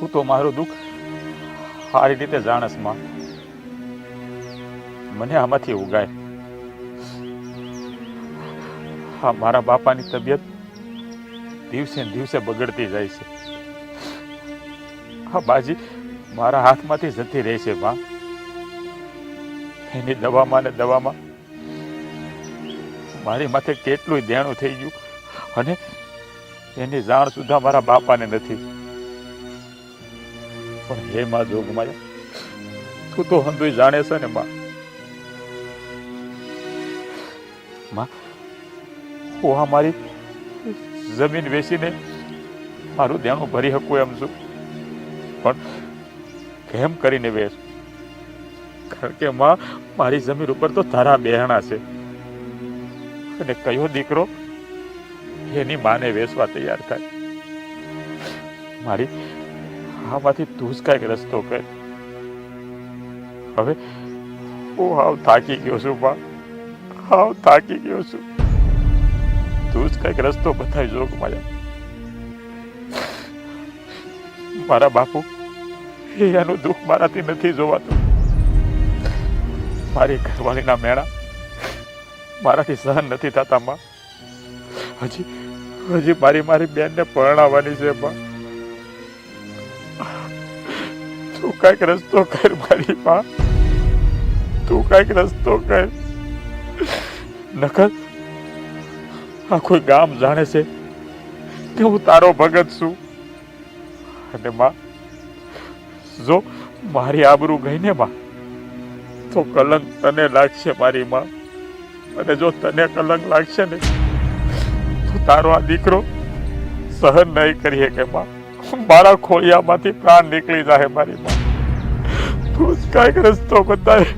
તું તો મારું દુઃખ સારી રીતે જાણસ માં. મને આમાંથી ઉગાય. હા, મારા બાપાની તબિયત દિવસે ને દિવસે બગડતી જાય છે. હા, બાજી મારા હાથમાંથી જતી રહે છે માં. એની દવામાં ને દવામાં મારી માથે કેટલું દેણું થઈ ગયું અને એની જાણ સુધા મારા બાપાને નથી. પણ હે માં જોગમાયા, તું તો હંધુય જાણે છે ને માં. માં, હું આ મારી જમીન વેચીને મારું દેણું ભરી શકું એમ છું, પણ કેમ કરીને વેચ? કારણ કે માં, મારી જમીન ઉપર તો તારા બેહણા છે અને કયો દીકરો એની માને વેચવા તૈયાર થાય? મારી આમાંથી તું જ કાંઈક રસ્તો કર. હવે હું હાવ થાકી ગયો છું માં, હાવ થાકી ગયો છું. તું જ કાંઈક રસ્તો બતાવી જોગમાયા. મારા બાપુ એનું દુઃખ મારાથી નથી જોવાતું. મારી ઘરવાળીના મેળા મારાથી સહન નથી થતા માં. હજી મારી બેનને પરણાવવાની છે માં. તું કાંઈક રસ્તો કર મારી માં, તું કાંઈક રસ્તો કર. નકર આ કોઈ ગામ જાણે છે કે હું તારો ભગત છું. અને માં, જો મારી આબરૂ ગઈ ને માં, તો કલંક તને લાગશે મારી માં. અને જો તને કલંક લાગશે ને તો તારો આ દીકરો સહન નહીં કરી શકે માં. મારા ખોળિયામાંથી પ્રાણ નીકળી જાય મારી માં. તું જ કાંઈક રસ્તો બતાય.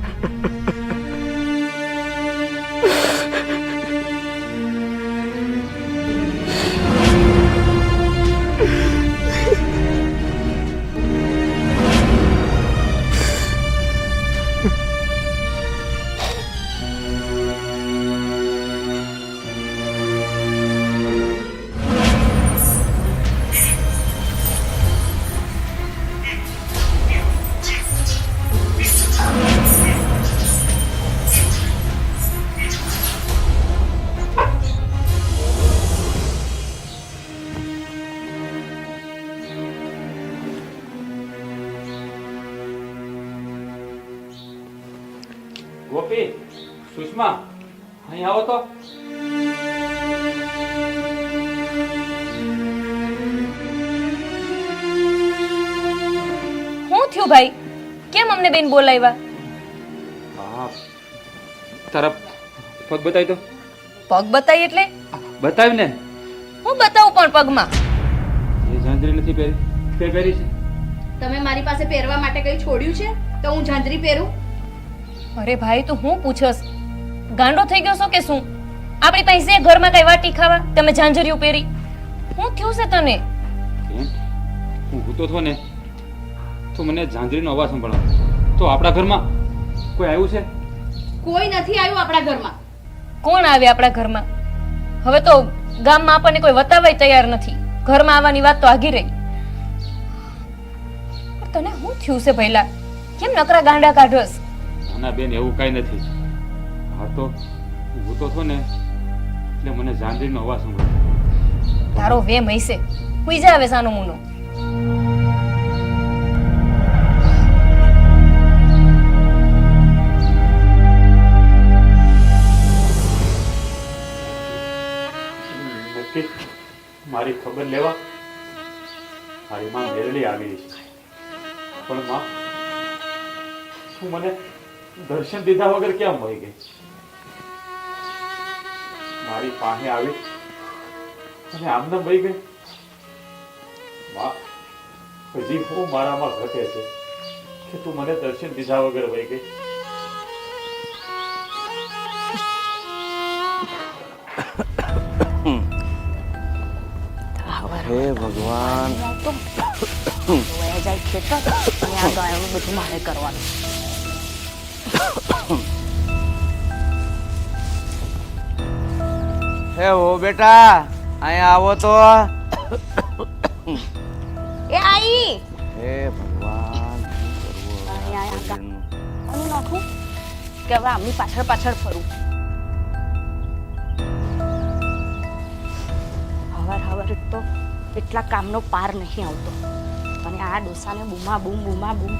ગોપી, સુષ્મા, અહીં આવો તો. શું થયું ભાઈ? કેમ અમને બેન બોલાવ્યા? હા, તારા પગ બતાવી તો. પગ બતાવી એટલે? બતાવી ને. હું બતાવું પણ પગમાં? એ ઝાંઝરી નથી પહેરી, તે પહેરી છે. તમે મારી પાસે પહેરવા માટે કઈ છોડ્યું છે તો હું ઝાંઝરી પહેરું? અરે ભાઈ, તું હું પૂછસ? ગાંડો થઈ ગયો છો કે શું? આપણી પાસે ઘરમાં કઈ વાટી ખાવા, તમે ઝાંઝરીઓ પહેરી? શું થયું છે તને? કેમ? હું ભૂતો થો ને તો મને ઝાંઝરીનો અવાજ સંભળાયો. તો આપણા ઘરમાં કોઈ આવ્યું છે? કોઈ નથી આવ્યું આપણા ઘરમાં. કોણ આવે આપણા ઘરમાં? હવે તો ગામમાં આપણને કોઈ વતાવવા તૈયાર નથી. ઘરમાં આવવાની વાત તો આગી રહી. તને શું થયું છે ભઈલા? કેમ નકરા ગાંડા કાઢોસ? ના બેન, એવું કાંઈ નથી. હા તો ભૂતો થો ને એટલે મને ઝાંઝરીનો અવાજ સંભળાયો. તારો વેમ હઈશે. હુઈ જા હવે સાનો મુનો. મારી ખબર લેવા મારી માં મેરડી આવી છે. પણ માં, તું મને દર્શન દીધા વગર ક્યાં મળી ગઈ? મારી પાસે આવી અને આમને મળી ગઈ. માં, હજી હું મારામાં ઘટે છે કે તું મને દર્શન દીધા વગર વહી ગઈ. હે ભગવાન, બધું મારે કરવાનું. હે ઓ બેટા, અહીંયા આવો તો. એ આઈ. હે ભગવાન શું કરવું હવે અહીં આ આયા કા. શરીરનું? અને નાખું કે હવે આમની પાછળ પાછળ ફરું. હવાર તો એટલા કામનો પાર નહીં આવતો અને આ ડોસાને બૂમા બૂમ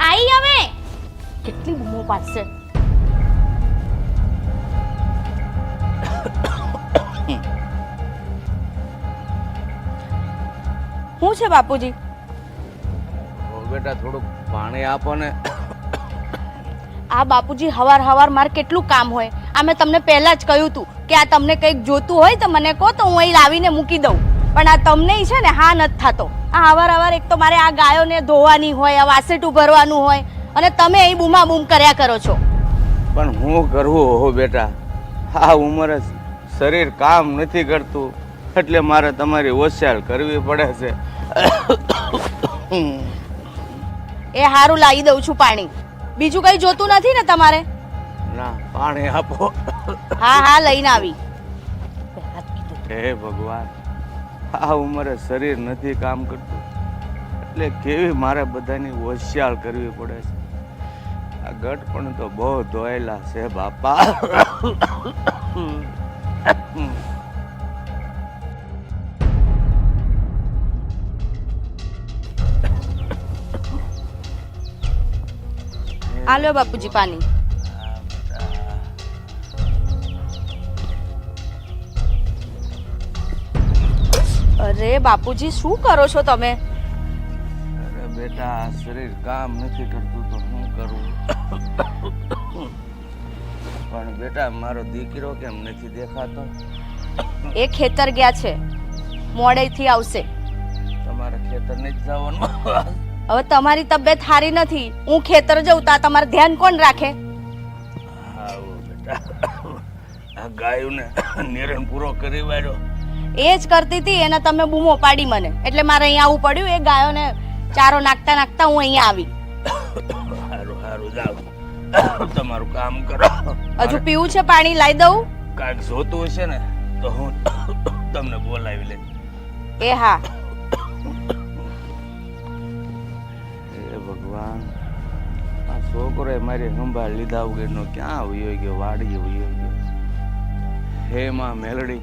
આઈ હવે કેટલી બૂમો પાડશે. શું છે બાપુજી? ઓ બેટા થોડુંક પાણી આપો ને. આ બાપુજી હવાર માર કેટલું કામ હોય. આ મેં તમને પહેલા જ કહ્યું હતું કે આ તમને કંઈક જોતું હોય તો મને કહો તો હું અહીં લાવીને મૂકી દઉં, પણ આ તમને ઈ છે ને હા નથી થતો. આ હવાર એક તો મારે આ ગાયોને ધોવાની હોય, આ વાસેટું ભરવાનું હોય અને તમે અહીં બૂમા બૂમ કર્યા કરો છો. પણ હું કરવું હો બેટા, આ ઉંમરે શરીર કામ નથી કરતું એટલે મારે તમારી હોશિયાર કરવી પડે છે. એ હારું લાવી દઉં છું પાણી. બીજું કઈ જોતું નથી ને તમારે? ના પાણી આપો. હા લઈને આવી. પહેલા જ કીધું. હે ભગવાન, આ ઉંમરે શરીર નથી કામ કરતું એટલે કેવી મારે બધાની હોશિયાર કરવી પડે છે. આ ગટ પણ તો બહુ ધોયેલા છે બાપા. આ લો બાપુજી પાણી. અરે બાપુજી શું કરો છો તમે? અરે બેટા, આ શરીર કામ નથી કરતું તો શું કરું? પણ બેટા, મારો દીકરો કેમ નથી દેખાતો? એ ખેતર ગયા છે, મોડેથી આવશે. તમારે ખેતર નહીં જવાનું? હવે તમારી તબિયત સારી નથી, હું ખેતર જઉં તા તમારું ધ્યાન કોણ રાખે? આવો બેટા, આ ગાયોને નિરણ પૂરો કરી વાળ્યો. એ જ કરતી હતી એને તમે બૂમો પાડી મને, એટલે મારે અહીંયા આવવું પડ્યું. એ ગાયોને ચારો નાખતા હું અહીંયા આવી. સારું જાઓ, તમારું કામ કરો. હજુ પીવું છે પાણી? લાવી દઉં? કાંઈક જોતું હશે ને તો હું તમને બોલાવી લે. એ હા. હે ભગવાન, આ છોકરોએ મારી સંભાળ લીધા વગરનો ક્યાં વયો ગયો? વાડીએ વયો ગયો. હે માં મેલડી,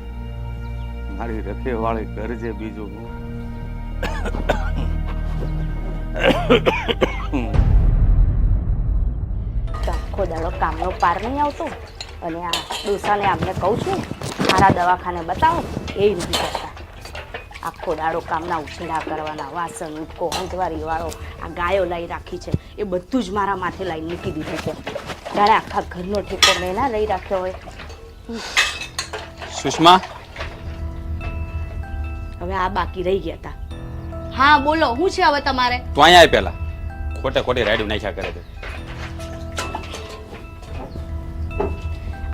મારી રખેવાળી કરજે. બીજું હું આખો દાડો કામનો પાર નહીં આવતો અને આ ડોસાને આમને કહું છું મારા દવાખાને બતાવો, એ નથી કરતા. આખો દાડો કામના ઉછેડા કરવાના, વાસણ ઉટકો, હંજવારી વાળો, આ ગાયો લઈ રાખી છે એ બધું જ મારા માથે લઈને મૂકી દીધું છે. જાણે આખા ઘરનો ઠેકો મેં ના લઈ રાખ્યો હોય. સુષ્મા, હવે આ બાકી રહી ગયા હતા. હા બોલો, શું છે હવે તમારે? તું અહીંયા આય પેલા. ખોટી રાડ્યું નાખ્યા કરે છે.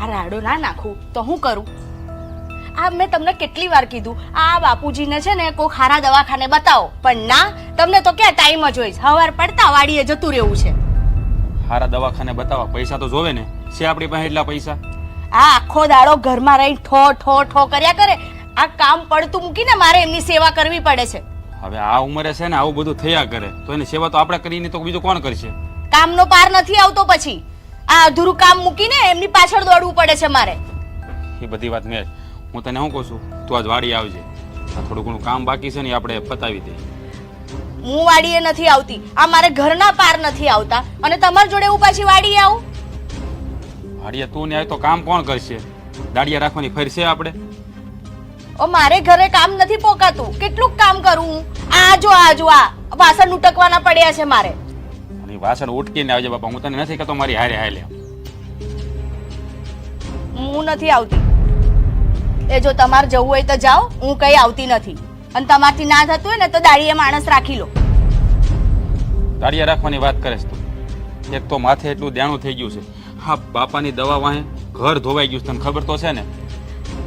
આ રાડો ના નાખું તો હું કરું? આ મેં તમને કેટલી વાર કીધું આ બાપુજીને છે ને કોઈ ખારા દવાખાને બતાવો, પણ ના, તમને તો ક્યાં ટાઈમ જ હોય. સવાર પડતા વાડીએ જતું રહેવું છે. હારા દવાખાને બતાવવા પૈસા તો જોવે ને, છે આપણી પાસે એટલા પૈસા? આ આખો દાડો ઘરમાં રહી ઠો ઠો ઠો કર્યા કરે. આ કામ પડતું મૂકીને મારે એમની સેવા કરવી પડે છે. હવે આ ઉંમરે છે ને આવું બધું થયા કરે તો એની સેવા તો આપણે કરીને તો બીજું કોણ કરશે? કામનો પાર નથી આવતો, પછી આ અધૂરું કામ મૂકીને એમની પાછળ દોડવું પડે છે મારે. એ બધી વાત મેં હું તને શું કહું છું, તું આજ વાડી આવજે. આ થોડું ઘણું કામ બાકી છે ને આપણે પતાવી દઈએ. હું વાડીએ નથી આવતી. આ મારે ઘરના પાર નથી આવતા અને તમારી જોડે હું પાછી વાડીએ આવું? વાડીએ તું ને આવે તો કામ કોણ કરશે? દાડિયા રાખવાની ફર છે આપણે? ઓ મારે ઘરે કામ નથી પોકાતું. કેટલું કામ કરું હું? આ જો આ વાસણ ઉટકવાના પડ્યા છે મારે. અને વાસણ ઉટકીને આવજે બાપા. હું તને નથી કહેતો મારી હારે હાલે. હું નથી આવતી. એ જો તમારે જવું હોય તો જાઓ, હું કઈ આવતી નથી. અને તમારથી ના થતું હોય ને તો દાડીએ માણસ રાખી લો. દાડિયા રાખવાની વાત કરે છે તું? એક તો માથે એટલું દેણું થઈ ગયું છે. હા, બાપાની દવા વાહે ઘર ધોવાઈ ગયું છે, તને ખબર તો છે ને?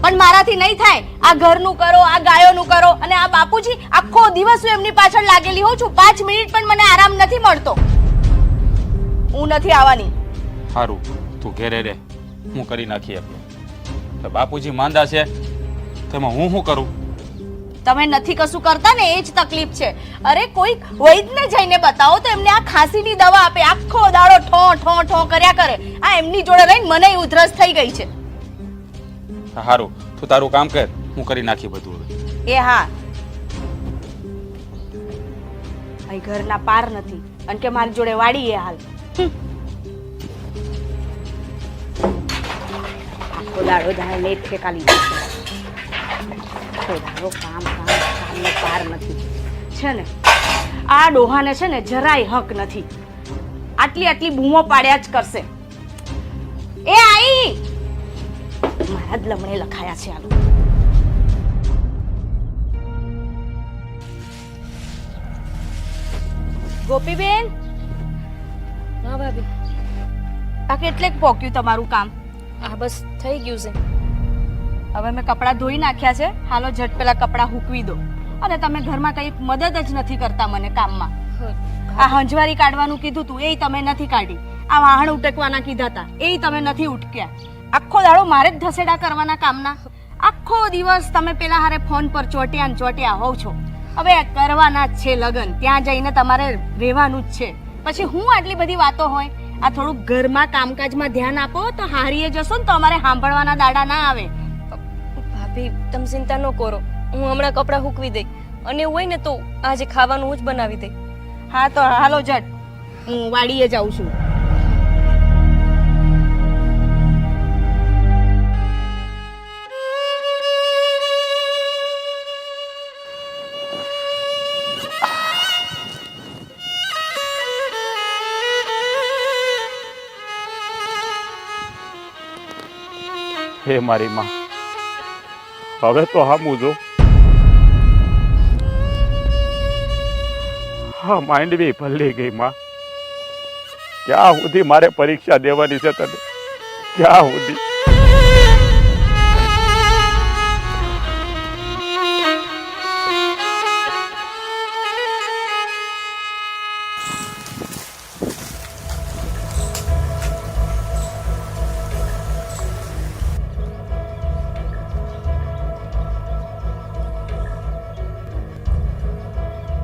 પણ મારાથી નહીં થાય. આ ઘરનું કરો, આ ગાયોનું કરો, અને આ બાપુજી આખો દિવસ હું એમની પાછળ લાગેલી હોઉં છું. 5 મિનિટ પણ મને આરામ નથી મળતો. હું નથી આવવાની. સારું, તું ઘેરે રે, હું કરી નાખીએ આપણે. તો બાપુજી માંદા છે તો એમાં હું શું કરું? તમે નથી કશું કરતા ને એ જ તકલીફ છે. અરે કોઈ વૈદ્યને જઈને બતાવો તો એમને આ ખાંસીની દવા આપે, આખો દાડો ઠો ઠો ઠો કર્યા કરે. આ એમની જોડે રહીને મને ઉધરસ થઈ ગઈ છે. સારું, તું તારું કામ કર, હું કરી નાખી બધું હવે. એ હા, અહીં ઘરના પાર નથી અને કે મારી જોડે વાડી એ હાલ. આખો દાડો દાડો નેટ ઠેકાલી આખો દાડો કામ કામ કામને પાર નથી છે ને. આ ડોહાને છે ને જરાય હક નથી. આટલી આટલી બૂમો પાડ્યા જ કરશે. એ આઈ મારા જ લમણે લખાયા છે આલું. ગોપીબેન, હા ભાભી, આ કેટલેક પોક્યું તમારું કામ? આ બસ થઈ ગયું છે. હવે મેં કપડાં ધોઈ નાખ્યા છે. હાલો ઝટ પેલા કપડાં હૂકવી દો. અને તમે ઘરમાં કંઈ મદદ જ નથી કરતા મને કામમાં. આ હંજવારી કાઢવાનું કીધું તું એ તમે નથી કાઢી. આ વાહણ ઉટકવાના કીધા હતા એ તમે નથી ઉટક્યા. આખો દાડો મારે જ ધસેડા કરવાના કામના. આખો દિવસ તમે પેલા હારે ફોન પર ચોટ્યા ને ચોટ્યા હોવ છો. હવે કરવાના જ છે લગન, ત્યાં જઈને તમારે રહેવાનું જ છે. પછી હું આટલી બધી વાતો હોય. આ થોડુંક ઘરમાં કામકાજમાં ધ્યાન આપો તો હારીએ જશો ને તો અમારે સાંભળવાના દાડા ના આવે. ભાભી તમે ચિંતા ન કરો, હું હમણાં કપડાં હૂકવી દઈ અને એવું હોય ને તો આજે ખાવાનું હું જ બનાવી દઈ. હા તો હાલો ઝટ, હું વાડીએ જાઉં છું. હે મારી માં, હવે તો હામું જો. હા માંડવી ભલી ગઈ માં. ક્યાં સુધી મારે પરીક્ષા દેવાની છે તને? ક્યાં સુધી?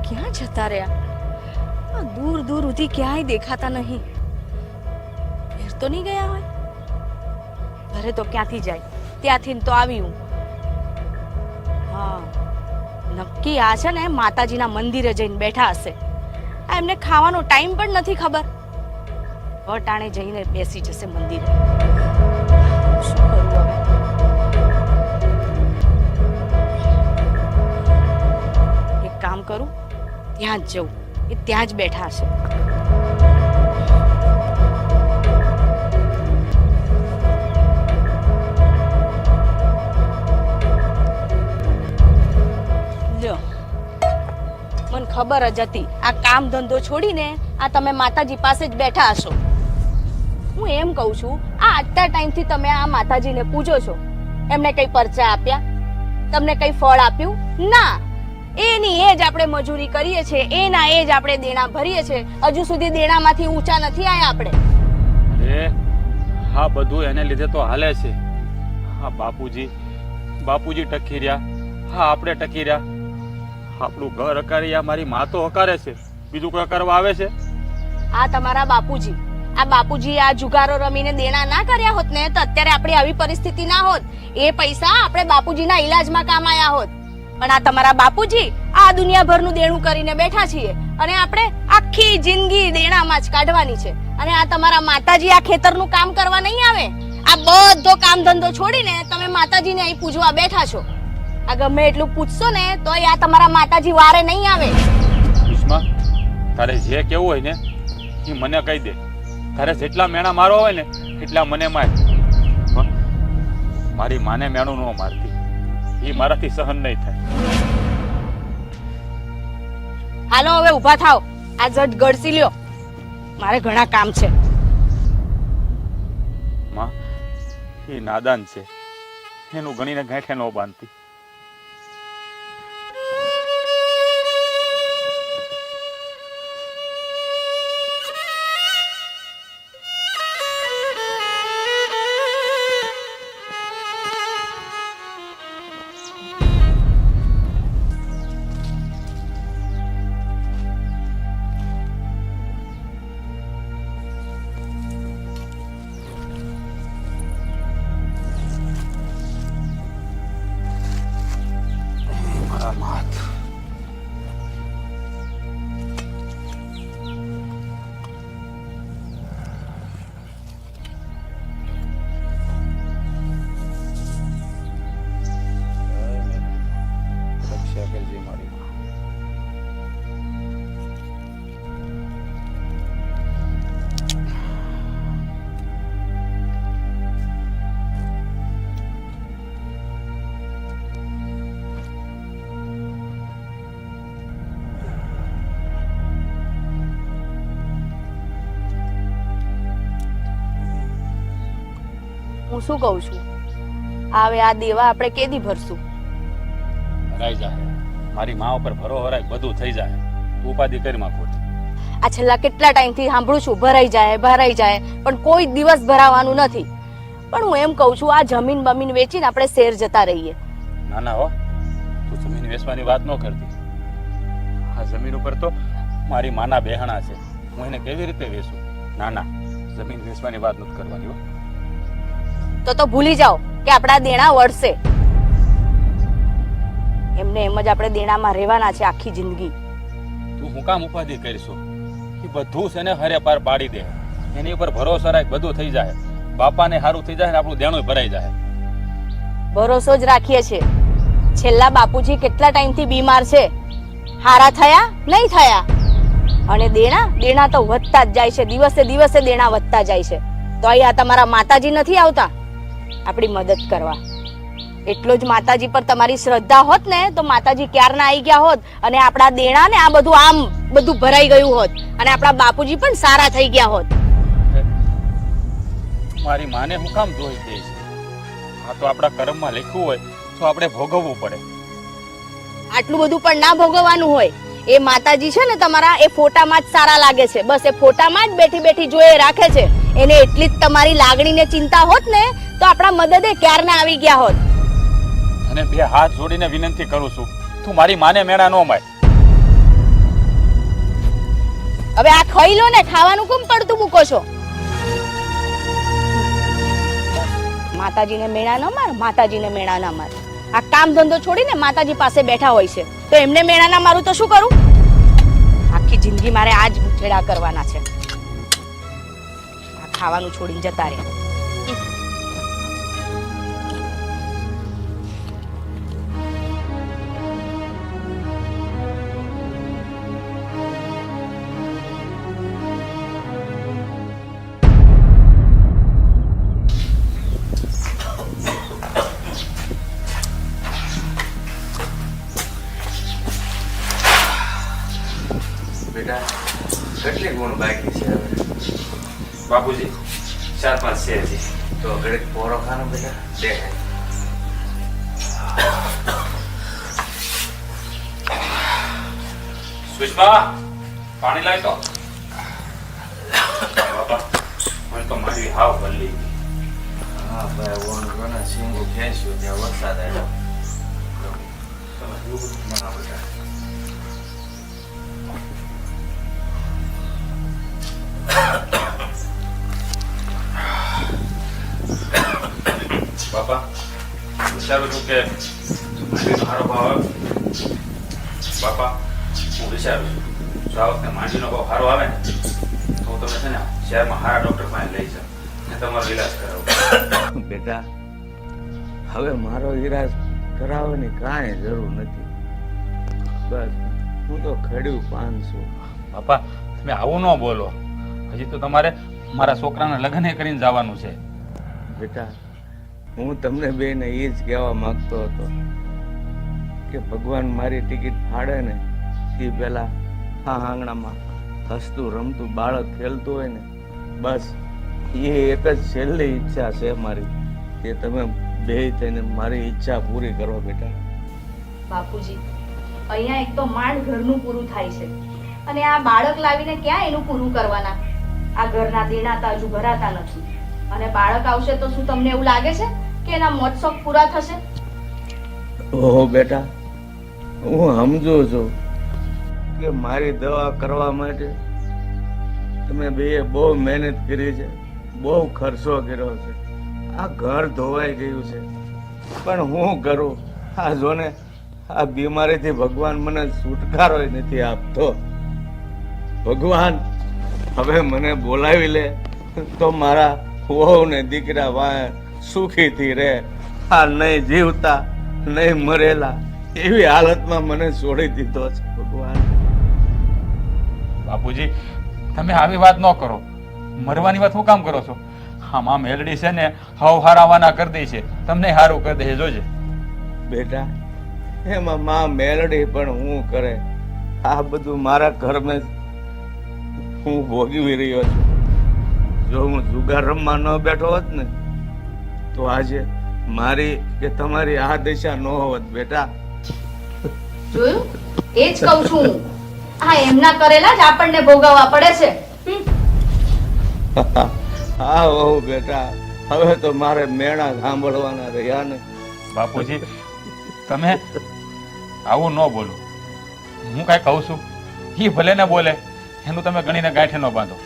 ક્યાં જતા રહ્યા? દૂર દૂર સુધી ક્યાંય દેખાતા નહીં. ઘેર તો નહીં ગયા હોય? ઘરે તો ક્યાંથી જાય? ત્યાંથી તો આવી હું. હા, નક્કી આ છે ને માતાજીના મંદિરે જઈને બેઠા હશે. આ એમને ખાવાનો ટાઈમ પણ નથી ખબર. અટાણે જઈને બેસી જશે મંદિરે. શું કરું હવે? એક કામ કરું, ત્યાં જ જવું. એ ત્યાં જ બેઠા હશે. લ્યો, મને ખબર જ હતી આ કામ ધંધો છોડીને આ તમે માતાજી પાસે જ બેઠા હશો. હું એમ કહું છું, આ આટલા ટાઈમથી તમે આ માતાજીને પૂજો છો, એમને કઈ પરચા આપ્યા? તમને કઈ ફળ આપ્યું? ના. એની એ જ આપણે મજૂરી કરીએ છીએ, એના એ જ આપણે દેણા ભરીએ છીએ. હજુ સુધી દેણામાંથી ઊંચા નથી આયા આપણે. અરે હા, બધું એને લીધે તો હાલે છે. હા બાપુજી ટકી રહ્યા. હા આપણે ટકી રહ્યા. આપણું ઘર હકારી આ મારી માં તો હકારે છે, બીજું કોઈ કરવા આવે છે? આ તમારા બાપુજી, આ બાપુજી આ જુગારો રમીને દેણા ના કર્યા હોત ને તો અત્યારે આપણી આવી પરિસ્થિતિ ના હોત. એ પૈસા આપણે બાપુજીના ઈલાજમાં કામ આયા હોત. પણ આ તમારા બાપુજી આ દુનિયાભરનું દેણું કરીને બેઠા છીએ અને આપણે આખી જિંદગી દેણામાં જ કાઢવાની છે. અને આ તમારા માતાજી આ ખેતરનું કામ કરવા નહીં આવે. આ બધો કામ ધંધો છોડીને તમે માતાજીને અહીં પૂજવા બેઠા છો. આ ગમે એટલું પૂછશો ને તો આ તમારા માતાજી વારે નહીં આવે. સુષ્મા, તારે જે કેવું હોય ને એ મને કહી દે. તારે જેટલા મેણા મારો હોય ને એટલા મને માર. પણ મારી માને મેણું ન મારતી, એ મારાથી સહન નહીં થાય. હાલો હવે ઊભા થાવ, આ જટ ગળસી લ્યો, મારે ઘણા કામ છે. માં એ નાદાન છે, એનું ગણીને ગાંઠે ન બાંધતી. હું શું કહું છું, હવે આ દેવા આપણે કેદી ભરશું? ભરાઈ જાય. મારી મા ઉપર ભરો હરાય બધું થઈ જાય. તું ઉપાધિ કરી માં ખોટી. આ છેલ્લા કેટલા ટાઈમથી સાંભળું છું ભરાઈ જાય, પણ કોઈ દિવસ ભરાવાનું નથી. પણ હું એમ કહું છું, આ જમીન બમીન વેચીને આપણે શેર જતા રહીએ. ના ના હો, તું જમીન વેચવાની વાત ન કરતી. આ જમીન ઉપર તો મારી માના બેહણા છે, હું એને કેવી રીતે વેચું? ના ના, જમીન વેચવાની વાત નથી કરવાની હો. તો ભૂલી જાઓ કે આપણા દેણા વળશે. એમને એમ જ આપણે દેણામાં રહેવાના છે આખી જિંદગી. તું હું કામ ઉપાધિ કરીશું? એ બધું છે ને હરે પાર પાડી દે. એની ઉપર ભરોસો રાખ, બધું થઈ જાય. બાપાને સારું થઈ જાય ને આપણું દેણું ભરાઈ જાય. ભરોસો જ રાખીએ છીએ. છેલ્લા બાપુજી કેટલા ટાઈમથી બીમાર છે, હારા થયા નહીં થયા. અને દેણા તો વધતા જ જાય છે, દિવસે દિવસે દેણા વધતા જાય છે. તો અહીંયા તમારા માતાજી નથી આવતા આપણી મદદ કરવા? એટલો જ માતાજી પર તમારી શ્રદ્ધા હોત ને તો માતાજી ક્યારના આવી ગયા હોત અને આપણા દેણા ને આ બધું ભરાઈ ગયું હોત અને આપણા બાપુજી પણ સારા થઈ ગયા હોત. મારી માને હું કામ દોષ દઈશ? આ તો આપણા કર્મમાં લખ્યું હોય તો આપણે ભોગવવું પડે. આટલું બધું પણ ના ભોગવવાનું હોય. એ માતાજી છે ને તમારા, એ ફોટામાં જ સારા લાગે છે. બસ એ ફોટામાં જ બેઠી બેઠી જોઈએ રાખે છે. એને એટલી જ તમારી લાગણીને ચિંતા હોત ને તો આપણા મદદે ક્યારના આવી ગયા હોત. અને બે હાથ જોડીને વિનંતી કરું છું, તું મારી માને મેણા ન માય. હવે આ ખાઈ લો ને, ખાવાનું કેમ પડતું મૂકો છો? માતાજીને મેણા ન માર, માતાજીને મેણા ના માર. આ કામ ધંધો છોડીને માતાજી પાસે બેઠા હોય છે તો એમને મેણા ના મારું તો શું કરું? આખી જિંદગી મારે આ જ મુઠેડા કરવાના છે. આ ખાવાનું છોડીને જતા રહે. બેટા કેટલી ગુણ બાકી છે હવે? બાપુજી 4-5 છે હજી. તો ઘડીક પોરો ખાનો બેટા, દે. સુષ્મા, પાણી લાય તો. બાપા, મને તો મારી હાવ બદલી ગઈ. હા ભાઈ, ઓણ કોના સિંગુ ખેંચ્યું ત્યાં વરસાદ આવ્યો. તમે જોવું ના બેટા. બાપા, વિચારું છું કે માંડવીનો સારો ભાવ આવે. બાપા, હું વિચારું છું જો આ વખતે માંડવીનો ભાવ સારો આવે ને તો હું તમે છે ને શહેરમાં સારા ડૉક્ટર પાસે લઈ જાઉં ને તમારો ઈલાજ કરાવું. બેટા, હવે મારો ઈલાજ કરાવવાની કાંઈ જરૂર નથી. બસ હું તો ખડ્યું પાન છું. બાપા, તમે આવું ન બોલો. હજી તો તમારે મારા છોકરાના લગ્ન કરીને જવાનું છે. બેટા, હું તમને બેને એ જ કહેવા માંગતો હતો કે ભગવાન મારી ટિકિટ ફાડે ને એ પહેલા આ આંગણામાં હસતું રમતું બાળક ખેલતું હોય ને, બસ એ એક જ છેલ્લી ઈચ્છા છે મારી કે તમે બે થઈને મારી ઈચ્છા પૂરી કરો. બેટા બાપુજી, અહીંયા એક તો માંડ ઘરનું પૂરું થાય છે અને આ બાળક લાવીને ક્યાં એનું પૂરું કરવાના? આ ઘરના દેણા હજુ ભરાતા નથી અને બાળક આવશે તો શું તમને એવું લાગે છે કે એના મોજ શોખ પૂરા થશે? ઓહો બેટા, હું સમજુ છું કે મારી દવા કરવા માટે તમે બેએ બહુ મહેનત કરી છે, બહુ ખર્ચો કર્યો છે, આ ઘર ધોવાઈ ગયું છે, પણ હું કરું? આ જોને, આ બીમારીથી ભગવાન મને છુટકારો નથી આપતો. ભગવાન હવે મને બોલાવી લે તો મારા વહુ ને દીકરા વાય સુખીથી રહે. આ નહીં જીવતા નહીં મરેલા એવી હાલતમાં મને છોડી દીધો છે ભગવાન. બાપુજી, તમે આવી વાત ન કરો. મરવાની વાત શું કામ કરો છો? આમાં મેલડી છે ને હાવ હારાવાના કરી દે છે, તમને હારું કરી દે જોજે. બેટા, એમાં માં મેલડી પણ હું કરે? આ બધું મારા ઘરમાં હું ભોગવી રહ્યો છું. જો હું જુગાર રમવા ન બેઠો હોત ને તો આજે મારી કે તમારી આ દશા ન હોત બેટા. જોયું? એ જ કહું છું. આ એમના કરેલા જ આપણને ભોગવવા પડે છે. હા વહુ બેટા, હવે તો મારે મેણા સાંભળવાના રહ્યા ને. બાપુજી તમે આવું ન બોલો. હું કાંઈ કહું છું એ ભલે ને બોલે, એનું તમે ગણીને ગાંઠે ન બાંધો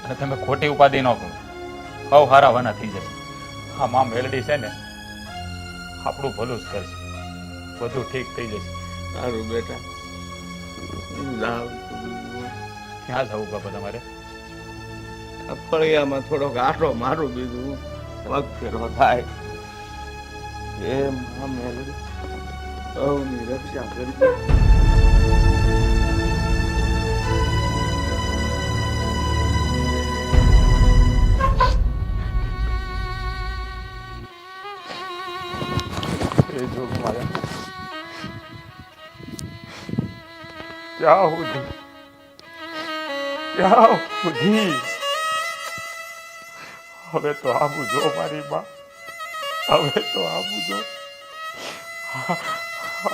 અને તમે ખોટી ઉપાધિ ન કરો. હવ હારા વાના થઈ જશે. હા માં મેલડી છે ને આપણું ભલું જ કરશે, બધું ઠીક થઈ જશે. સારું બેટા, હું જાઉં છું. ક્યાં જવું બાપા તમારે? આ ફળિયામાં થોડોક આટો મારું, બીજું પગ ફેરો થાય. એ માં મેલડી સૌની રક્ષા કરજે. એ જોગ મારા ક્યાં સુધી હવે તો આવું જો મારી માં, હવે તો આવું જો.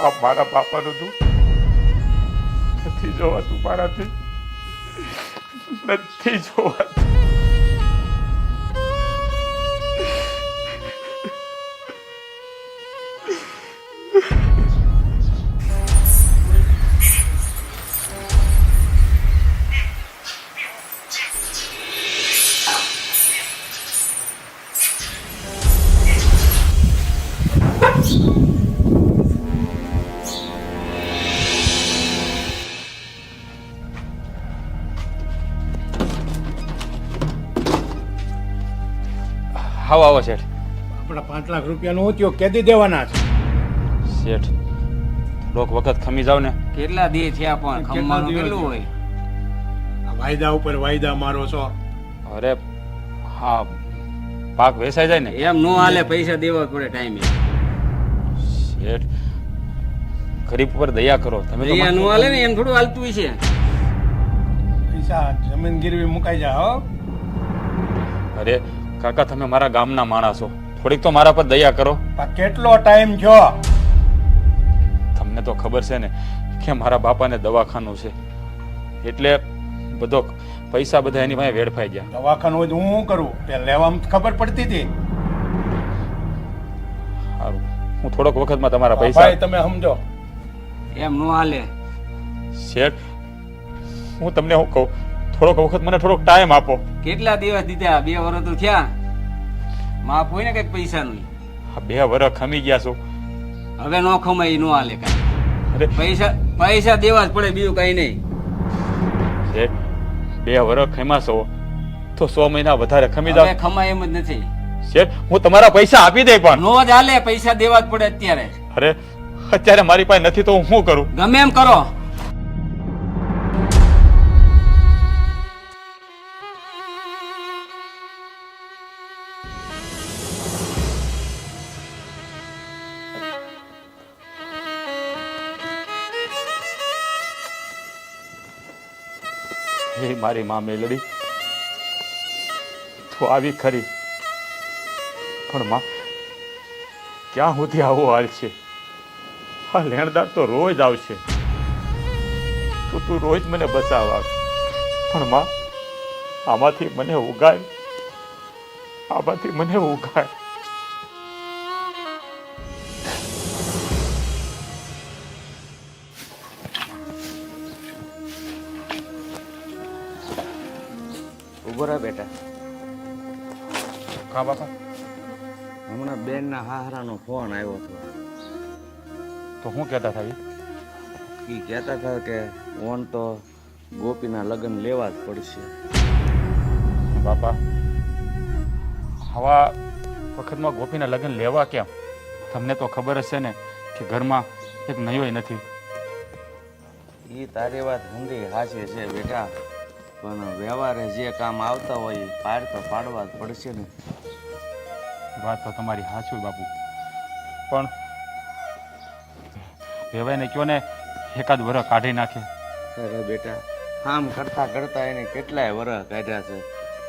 આ મારા બાપાનું દુઃખ નથી જોવાતું મારાથી, નથી જોવાતું. આવો આવો શેઠ. આપણા 5 લાખ રૂપિયાનો ઉદ્યોગ કેદી દેવાના છે? શેઠ થોડોક વખત ખમી જાવ ને. કેટલા દી થયા પણ ખમવાનું કેટલું હોય? આ વાયદા ઉપર વાયદા મારો છો. અરે હા, પાક વેચાઈ જાય ને. એમ નો હાલે, પૈસા દેવા પડે ટાઈમે. શેઠ ગરીબ ઉપર દયા કરો તમે. તો દયા નો હાલે ને, એમ થોડું હાલતું હોય છે. પૈસા જમીન ગીરવી મુકાઈ જા હો. અરે કાકા તમે મારા ગામના માણસ છો, થોડીક તો મારા પર દયા કરો. પણ કેટલો ટાઈમ થયો? તમને તો ખબર છે ને કે મારા બાપાને દવાખાનું છે, એટલે બધો પૈસા બધા એની પાસે વેડફાઈ ગયા. દવાખાનું હોય તો હું શું કરું? તે લેવામાં ખબર પડતી હતી. સારું, હું થોડોક વખતમાં તમારા પૈસા. ભાઈ તમે સમજો. એમ નો હાલે. શેઠ હું તમને શું કહું, થોડોક વખત મને થોડોક ટાઈમ આપો. કેટલા દિવસ દીધા? 2 વર્ષ તો થયા. માફ હોય ને કઈક પૈસાનું. આ 2 વર્ષ ખમી ગયા છો. હવે નો ખમાય, નો હાલે કાંઈ. અરે પૈસા દેવા જ પડે, બીજું કઈ નહીં. શેઠ 2 વર્ષ ખમ્યા છો તો 100 મહિના વધારે ખમી જાવ. હવે ખમાય એમ જ નથી. શેઠ હું તમારા પૈસા આપી દઈ પણ. નો જ હાલે, પૈસા દેવા જ પડે અત્યારે. અરે અત્યારે મારી પાસે નથી તો હું શું કરું? ગમે એમ કરો. હે મારી માં મેલડી, તું આવી ખરી, પણ માં ક્યાં સુધી આવો હાલ છે? આ લેણદાર તો રોજ આવશે, તો તું રોજ મને બચાવ આવ, પણ માં આમાંથી મને ઉગાય, આમાંથી મને ઉગાય. ઉભો રહે બેટા. કા બાપા? હમણાં બેનના હાહરાનો ફોન આવ્યો હતો. તો હું કહેતા હતા? એ કહેતા હતા કે ઓન તો ગોપીના લગ્ન લેવા જ પડશે. બાપા આવા વખતમાં ગોપીના લગ્ન લેવા કેમ? તમને તો ખબર જ છે ને કે ઘરમાં એક નયોય નથી. એ તારી વાત સમજી હાચી છે બેટા, પણ વ્યવહારે જે કામ આવતા હોય એ પાર તો પાડવા જ પડશે ને. વાત તો તમારી સાચું બાપુ, પણ વેવાઈને કયો ને એકાદ વરસ કાઢી નાખે. અરે બેટા, આમ કરતા કરતા એને કેટલાય વરસ કાઢ્યા છે.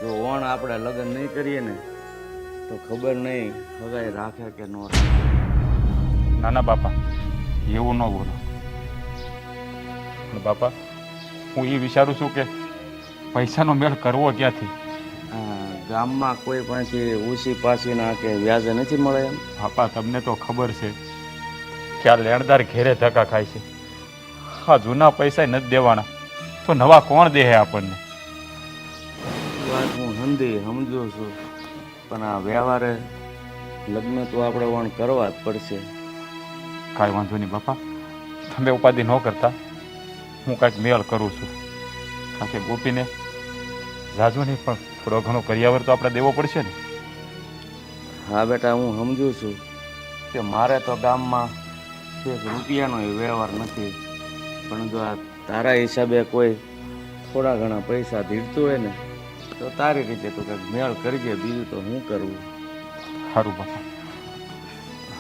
જો ઓણ આપણે લગ્ન નહીં કરીએ ને તો ખબર નહીં હગાઈ રાખે કે ન રાખે. ના ના બાપા, એવું ન બોલો. પણ બાપા, હું એ વિચારું છું કે પૈસાનો મેળ કરવો ક્યાંથી? હા, ગામમાં કોઈ પાછી ઊંચી પાછી ના કે વ્યાજે નથી મળે એમ. બાપા, તમને તો ખબર છે કે આ લેણદાર ઘેરે ધક્કા ખાય છે. હા, જૂના પૈસા નથી દેવાના તો નવા કોણ દે આપણને? વાત હું સમજુ છું, પણ આ વ્યવહારે લગ્ન તો આપણે વણ કરવા જ પડશે. કાંઈ વાંધો નહીં બાપા, તમે ઉપાધિ ન કરતા, હું કાંઈક મેળ કરું છું. કારણ કે ગોપીને જાજુ નહીં પણ થોડો ઘણો કરિયાવર તો આપણે દેવો પડશે ને. હા બેટા, હું સમજુ છું કે મારે તો ગામમાં એક રૂપિયાનો વ્યવહાર નથી, પણ જો આ તારા હિસાબે કોઈ થોડા ઘણા પૈસા ધીરતું હોય ને તો તારી રીતે તું કંઈક મેળ કરજે, બીજું તો હું કરવું. સારું બાપા,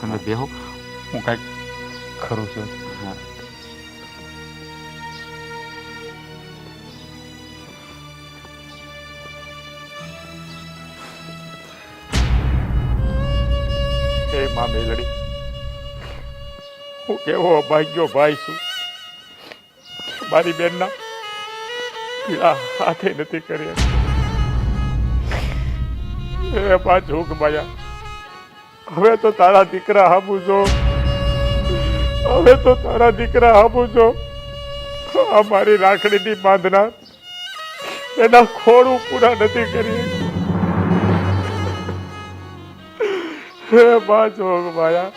તમે બેહો, હું કાંઈક કરું છું. હા. હે માં મેલડી, હું કેવો અભાગ્યો ભાઈ છું કે મારી બેનના પીળા હાથે નથી કર્યા. હે પા જોગ માયા, હવે તો તારા દીકરા હાબુ છો, હવે તો તારા દીકરા હાબુ છો. આ મારી રાખડીની બાંધના એના ખોડું પૂરા નથી કરી. હે બા જોગ માયા,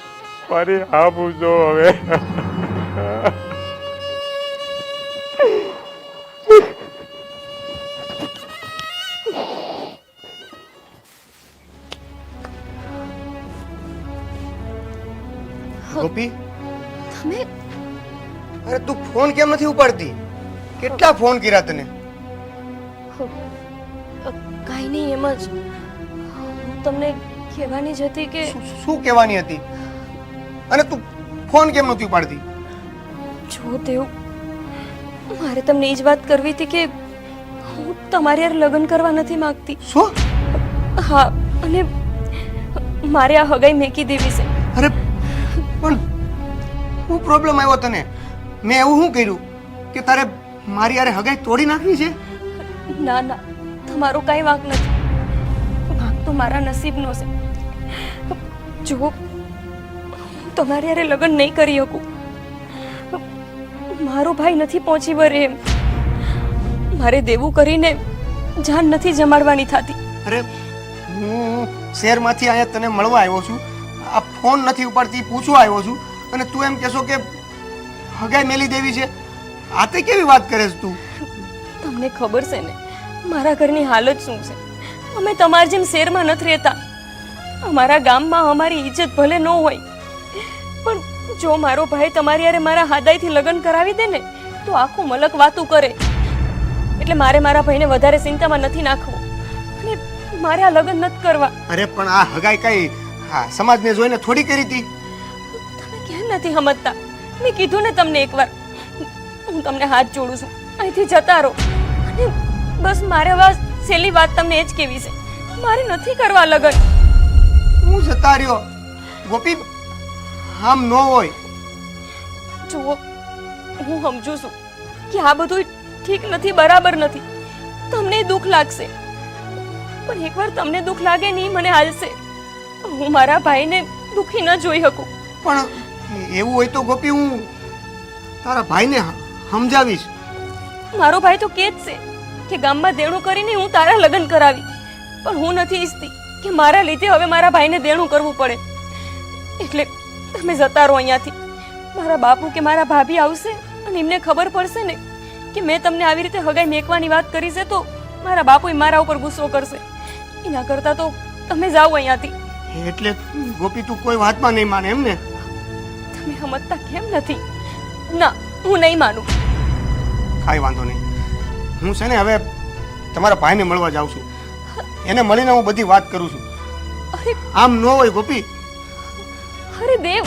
મારી હાબુ છો હવે. ગોપી, તમે અરે તું ફોન કેમ નથી ઉપાડતી? કેટલા ફોન કર્યા તને? કાંઈ નહીં, એમ જ હું તમને કહેવાની જ હતી કે શું કહેવાની હતી? અને તું ફોન કેમ નથી ઉપાડતી? જો દેવ, મારે તમને એ જ વાત કરવી હતી કે હું તમારી યાર લગ્ન કરવા નથી માંગતી. શું? હા, અને મારે આ હગાઈ મેકી દેવી છે. અરે પણ શું પ્રોબ્લેમ આવ્યો તને? મેં એવું શું કર્યું કે તારે મારી યારે હગાઈ તોડી નાખવી છે? ના ના, તમારો કાંઈ વાંક નથી. વાંક તો મારા નસીબનો છે. જો હું તમારી યારે લગ્ન નહીં કરી શકું, મારો ભાઈ નથી પહોંચી વળે એમ. મારે દેવું કરીને જાન નથી જમાડવાની થતી. અરે હું શહેરમાંથી અહીંયા તને મળવા આવ્યો છું, આ ફોન નથી ઉપાડતી પૂછવા આવ્યો છું, અને તું એમ કહેશો કે હગાઈ મેલી દેવી છે? આ તે કેવી વાત કરે છે તું? તમને ખબર છે ને મારા ઘરની હાલત શું છે? અમે તમારી જેમ શહેરમાં નથી રહેતા. અમારા ગામમાં અમારી ઇજ્જત ભલે ન હોય, પણ જો મારો ભાઈ તમારી યારે મારા હાદાઈથી લગ્ન કરાવી દે ને તો આખું મલક વાતું કરે. એટલે મારે મારા ભાઈને વધારે ચિંતામાં નથી નાખવો, અને મારે આ લગ્ન નથી કરવા. અરે પણ આ હગાઈ કઈ હા સમાજને જોઈને થોડી કરી હતી? તમે કેમ નથી સમજતા? મેં કીધું ને તમને એકવાર, હું તમને હાથ જોડું છું, અહીંથી જતા રહો. અને બસ મારે હવે છેલ્લી વાત તમને એ જ કહેવી છે, મારે નથી કરવા લગ્ન. હું જતા રહ્યો ગોપી, આમ ન હોય. જુઓ, હું સમજુ છું કે આ બધું ઠીક નથી, બરાબર નથી, તમને દુઃખ લાગશે, પણ એકવાર તમને દુઃખ લાગે નહીં મને હાલશે. હું મારા ભાઈને દુઃખી ન જોઈ શકું. પણ એવું હોય તો ગોપી હું તારા ભાઈને સમજાવીશ. મારો ભાઈ તો કે જ છે કે ગામમાં દેણું કરીને હું તારા લગ્ન કરાવી, પણ હું નથી ઈચ્છતી કે મારા લીધે હવે મારા ભાઈને દેણું કરવું પડે. એટલે તમે જતા રહો અહીંયાથી. મારા બાપુ કે મારા ભાભી આવશે અને એમને ખબર પડશે ને કે મેં તમને આવી રીતે હગાઈ મેકવાની વાત કરી છે, તો મારા બાપુ મારા ઉપર ગુસ્સો કરશે. એના કરતાં તો તમે જાઓ અહીંયાથી. એટલે ગોપી તું કોઈ વાતમાં નહીં માને એમ ને? તમે સમજતા કેમ નથી? ના, હું નહીં માનું. કાંઈ વાંધો નહીં, હું છે ને હવે તમારા ભાઈને મળવા જાઉં છું. એને મળીને હું બધી વાત કરું છું. અરે આમ ન હોય ગોપી. અરે દેવ,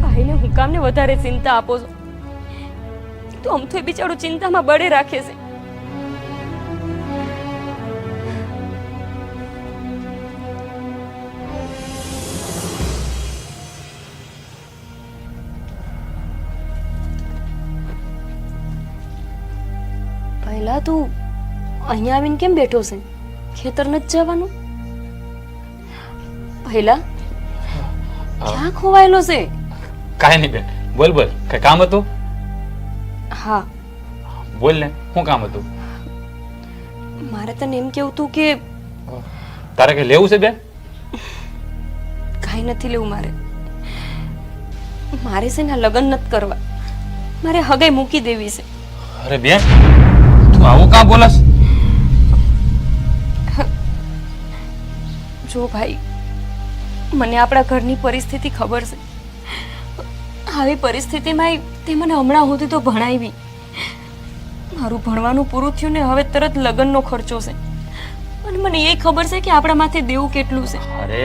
ભાઈને હું કામને વધારે ચિંતા આપો છો? તો આમ તો એ બિચારો ચિંતામાં બળે રાખે છે. તું અહીંયા આવીને કેમ બેઠો છે? ખેતર નથી જવાનું? પહેલા ક્યાં ખોવાયેલો છે? કાંઈ નહીં બેન, બોલ બોલ, કઈ કામ હતું? હા, બોલ ને, શું કામ હતું? મારે તને એમ કેવું તું કે તારે કઈ લેવું છે બેન? કાંઈ નથી લેવું મારે. મારે છે ને આ લગ્ન નથી કરવા, મારે હગાઈ મૂકી દેવી છે. અરે બેન, તું આવું કામ બોલસ? જો ભાઈ, મને આપણા ઘરની પરિસ્થિતિ ખબર છે. આવી પરિસ્થિતિમાં તે મને હમણાં સુધી તો ભણાવી. મારું ભણવાનું પૂરું થયું ને હવે તરત લગ્નનો ખર્ચો છે. અને મને એ ખબર છે કે આપણા માથે દેવું કેટલું છે. અરે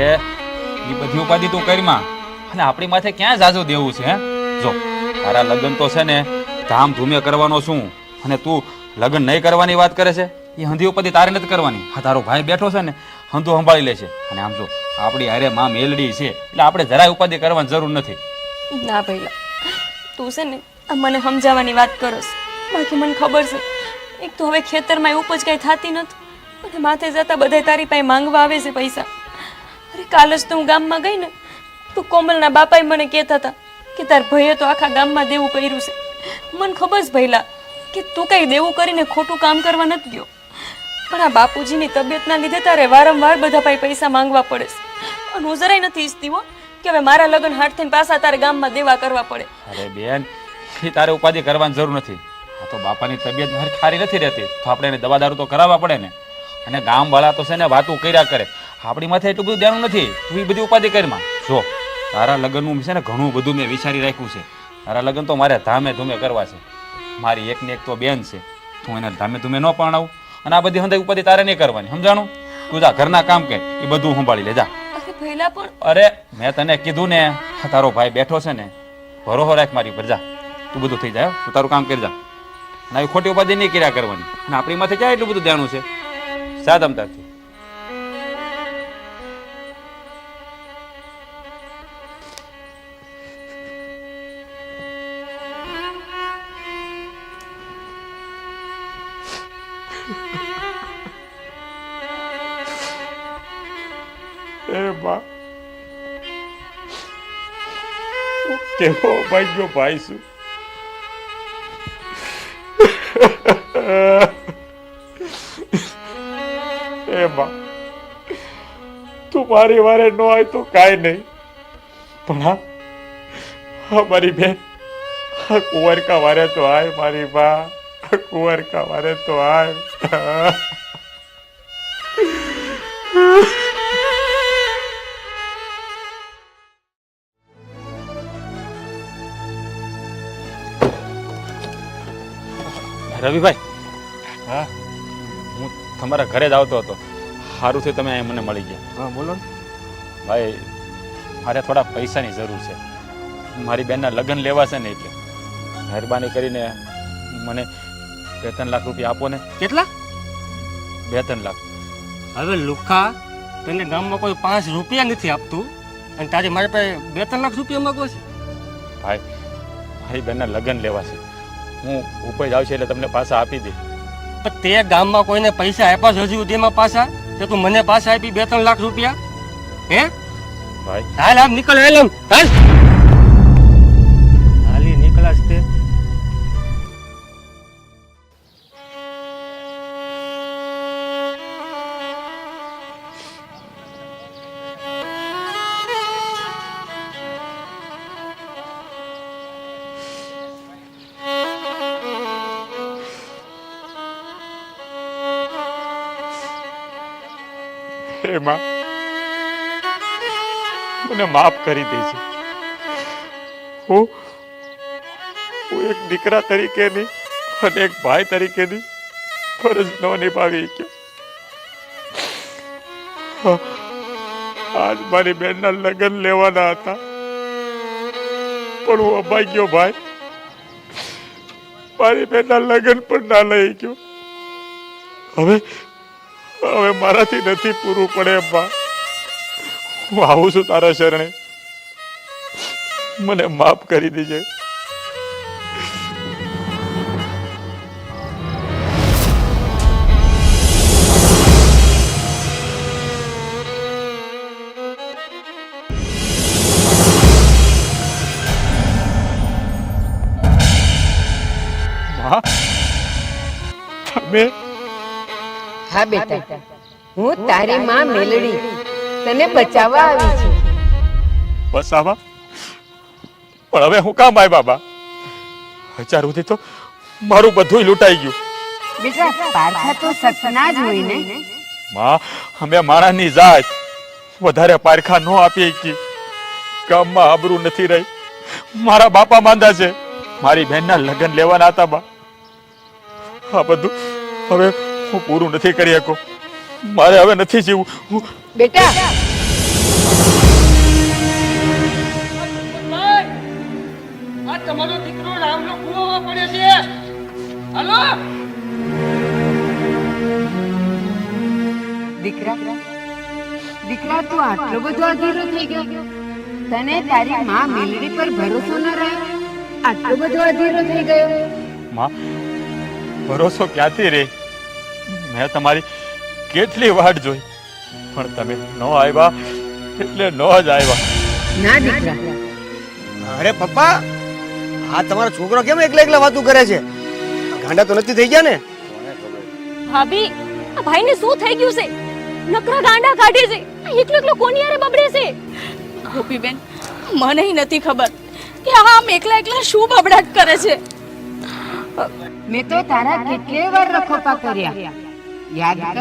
એ બધી ઉપાધિ તું કરીમાં, અને આપણી માથે ક્યાં જાજુ દેવું છે? હે જો, તારા લગ્ન તો છે ને ધામ ધૂમે કરવાનો છું, અને તું લગ્ન નહીં કરવાની વાત કરે છે. એ હંધી ઉપાધિ તારે નથી કરવાની. હા, તારો ભાઈ બેઠો છે ને, હંધું સંભાળી લે છે. અને આમ જો, આપણી હારે માં મેલડી છે એટલે આપણે જરાય ઉપાધિ કરવાની જરૂર નથી. ના ભઈલા, તું છે ને આ મને સમજાવવાની વાત કરસ. બાકી મને ખબર છે, એક તો હવે ખેતરમાં ઉપજ કઈ થતી નથી, અને માથે જતા બધા તારી પાસે માંગવા આવે છે પૈસા. અરે કાલ જ તો હું ગામમાં ગઈ ને, તો કોમલના બાપાએ મને કહેતા હતા કે તાર ભાઈએ તો આખા ગામમાં દેવું કર્યું છે. મને ખબર છે ભઈલા કે તું કઈ દેવું કરીને ખોટું કામ કરવા નથી ગયો, પણ આ બાપુજીની તબિયતના લીધે તારે વારંવાર બધા પાસે પૈસા માંગવા પડે છે. અને હું જરાય નથી ઈચ્છતી હો કે હવે મારા લગ્ન હાથ થઈને પાછા તારે ગામમાં દેવા કરવા પડે. અરે બેન, એ તારે ઉપાધિ કરવાની જરૂર નથી. આ તો બાપાની તબિયત સારી નથી રહેતી, તો આપણે એને દવા દારૂ તો કરાવવા પડે ને. અને ગામવાળા તો છે ને વાતું કર્યા કરે, આપણી માથે એટલું બધું ધ્યાન નથી. તું એ બધી ઉપાધિ કરીમાં. જો, તારા લગ્નનું છે ને ઘણું બધું મેં વિચારી રાખ્યું છે. તારા લગ્ન તો મારે ધામે ધૂમે કરવા છે. મારી એકને એક તો બેન છે, તું એને ધામે ધૂમે ન પરણાવું. અને આ બધી હંધાઈ ઉપાધિ તારે નહીં કરવાની, સમજાણું? તું જા ઘરના કામ કર, એ બધું સંભાળી લે જા. અરે ભઈલા પણ અરે મેં તને કીધું ને, તારો ભાઈ બેઠો છે ને, ભરોસો રાખ મારી પર. જા, તું બધું થઈ જાય, તું તારું કામ કરી જા. અને આવી ખોટી ઉપાધિ નહીં કર્યા કરવાની. અને આપણી માથે ક્યાં એટલું બધું ધ્યાન છે? જા તમ તારથી. એ બા, હું કેવો ભાગ્યો ભાઈ છું. એ બા, તું મારી વારે ન આવે તો કાંઈ નહીં, પણ હા મારી બેન, આ કુંવરકા વારે તો આય મારી બા, કુંવરકા વારે તો આય. રવિભાઈ, હા હું તમારા ઘરે જ આવતો હતો. સારું થયું તમે અહીંયા મને મળી ગયા. હા બોલો ને. ભાઈ, મારે થોડા પૈસાની જરૂર છે. મારી બેનના લગ્ન લેવા છે ને, એટલે મહેરબાની કરીને મને 2-3 લાખ રૂપિયા આપો ને. કેટલા? 2-3 લાખ. હવે લુખા, તને ગામમાં કોઈ 5 રૂપિયા નથી આપતું અને તારે મારી પાસે 2-3 લાખ રૂપિયા માંગવો છે? ભાઈ, મારી બેનના લગ્ન લેવા છે. હું ઉપજ આવશે એટલે તમને પાછા આપી દે. પણ તે ગામમાં કોઈને પૈસા આપ્યા છે હજી સુધીમાં પાછા? તે તું મને પાછા આપી 2-3 લાખ રૂપિયા? હે ભાઈ, હાલ આમ નીકળ, હાલ આમ હાલ. હાલી નીકળાશ તે. હે માં, મને માફ કરી દેજે. હું એક દીકરા તરીકેની અને એક ભાઈ તરીકેની ફરજ ન નિભાવી શક્યો. આજ મારી બેનના લગ્ન લેવાના હતા, પણ હું અભાગ્યો ભાઈ, મારી બેનના લગ્ન પણ ના લઈ ગયો. હવે મારાથી નથી પૂરું પડે અમ્મા. હું આવું છું તારા શરણે, મને માફ કરી દેજે. મેં હા બેટા, હું તારી માં મેલડી તને બચાવવા આવી છું. બસાવા પણ હવે હું કામ આવ્યા બા? હજાર સુધી તો મારું બધું લૂંટાઈ ગયું. બેટા પારખા તો સપના જ હોય ને. માં, અમે માણાની જાત વધારે પારખા ન આપી શકી. ગામમાં આબરૂ નથી રહી. મારા બાપા માંદા છે. મારી બહેનના લગ્ન લેવાના હતા બા. આ બધું હવે હું પૂરું નથી કરી શકું. મારે હવે નથી જીવવું. બેટા આ તમારો દીકરો રામનો કૂવો પડે છે. હાલો દીકરા, દીકરા તું આટલો બધો અધીરો થઈ ગયો? તને તારી માં મેલડી પર ભરોસો ન રહ્યો? આટલો બધો અધીરો થઈ ગયો? માં, ભરોસો ક્યાંથી રે? મેં તમારી કેટલી વાટ જોઈ, પણ તમે ન આવ્યા એટલે ન જ આવ્યા. ના દીકરા, અરે પપ્પા, આ તમારો છોકરો કેમ એકલા એકલા વાતું કરે છે? ગાંડા તો નથી થઈ ગયા ને? ભાભી, આ ભાઈને શું થઈ ગયું છે? નકરા ગાંડા કાઢે છે. આ એકલો એકલો કોની હારે બબડે છે? ગોપીબેન, મને નથી ખબર કે આ આમ એકલા એકલા શું બબડાટ કરે છે. મેં તો તારા કેટલી વાર રખોપા કર્યા, યાદ કર.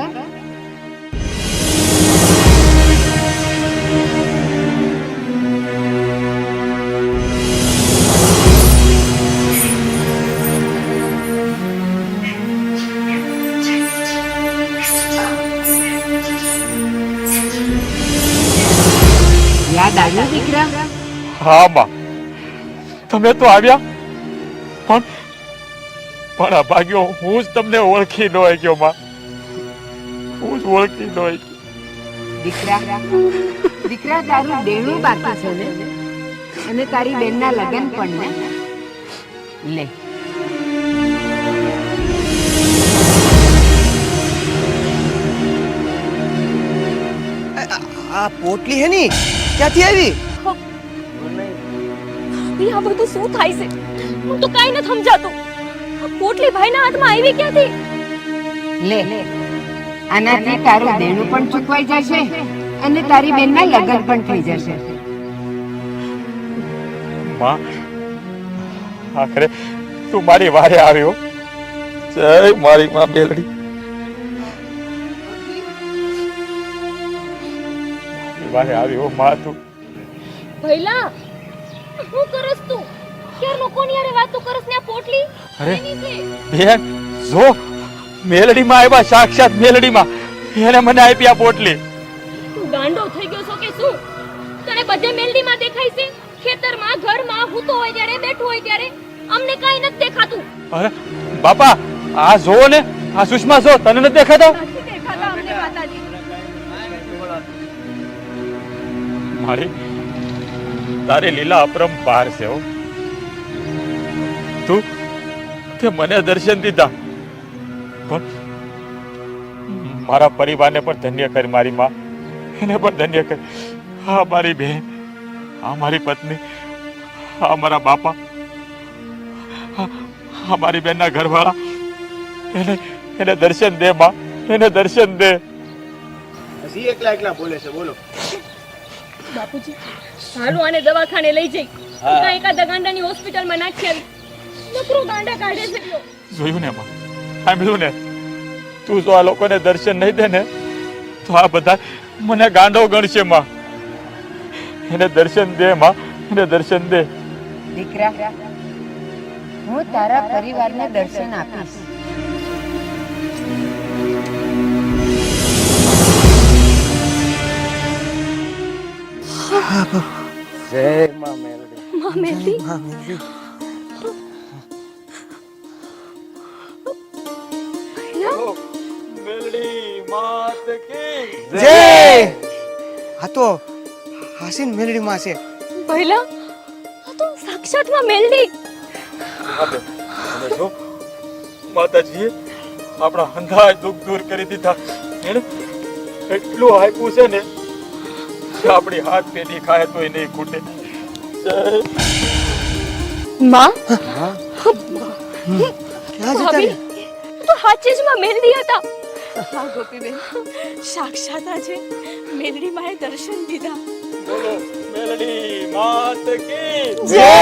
યાદ આવ્યું દીકરા? હા માં, તમે તો આવ્યા, પણ પણ અભાગ્યો હું જ તમને ઓળખી ન ગયો માં. હું જ ઓળખી ન ગયો. દીકરા, દીકરા તારું દેણું બાકી છે ને, અને તારી બેનના લગ્ન પણ ને. લે આ પોટલી હે ની ક્યાંથી આવી? ભાભી, આ બધું શું થાય છે? હું તો કાઈ નથી સમજાતું. આ પોટલી ભાઈના હાથમાં આવી ક્યાંથી? લે, આનાથી તારું દેણું પણ ચૂકવાઈ જશે અને તારી બેનના લગ્ન પણ થઈ જશે. માં, આખરે તું મારી વારે આવ્યો. જય મારી માં બેલડી. વારે આવ્યો માં તું. ભઈલા, શું કરસ તું? ક્યાર લોકોની હારે વાતો કરસ ને? આ પોટલી અરે એની છે. બેન, જો મેલડીમાં આવ્યા, સાક્ષાત મેલડીમાં. એને મને આપી આ પોટલી. તું ગાંડો થઈ ગયો છો કે શું? તને બધે મેલડીમાં દેખાય છે? ખેતરમાં, ઘરમાં, હૂતો હોય ત્યારે, બેઠો હોય ત્યારે અમને કાઈ નથી દેખાતું. અરે બાપા, આ જો ને, આ સુષ્મા જો, તને નથી દેખાતો? નથી દેખાતા અમને માતાજી. મારી તારી લીલા અપરંપાર છે હો. તું તે મને દર્શન દીધા, પણ મારા પરિવારને પણ ધન્ય કર. મારી માં, એને પણ ધન્ય કર. હા મારી બહેન, હા મારી પત્ની, હા મારા બાપા, હા મારી બહેનના ઘરવાળા, એને દર્શન દે માં, એને દર્શન દે. હજી એકલા એકલા બોલે છે, બોલો. બાપુજી, હાલો આને દવાખાને લઈ જઈ. કાંઈ એકાદા ગાંડાની હોસ્પિટલમાં નાખી આવી. નકરો ગાંડા કાઢે છે લ્યો. જોયું ને માં, સાંભળ્યું ને? તું જો આ લોકોને દર્શન નહીં દે ને, તો આ બધા મને ગાંડો ગણશે માં. એને દર્શન દે માં, એને દર્શન દે. દીકરા, હું તારા પરિવારને દર્શન આપીશ. જય માં મેલડી. માં મેલડી, હા મેલડી. મેલડી માત કી જય. આ તો હાસીન મેલડી માં છે. ભઈલા, આ તો સાક્ષાતમાં મેલડી. આપે અને જો માતાજીએ આપણા અંધાય દુઃખ દૂર કરી દીધા. એને એટલું આપ્યું છે ને કે આપણી હાથ પેટી ખાય તો નહીં ખૂટે. માં, ક્યાં જતા ભાભી, રહ્યા? તો સાચે જ માં મેલડી હતા. હા ગોપીબેન, સાક્ષાત આજે મેલડી માએ દર્શન દીધા. બોલો મેલડી માત કી જય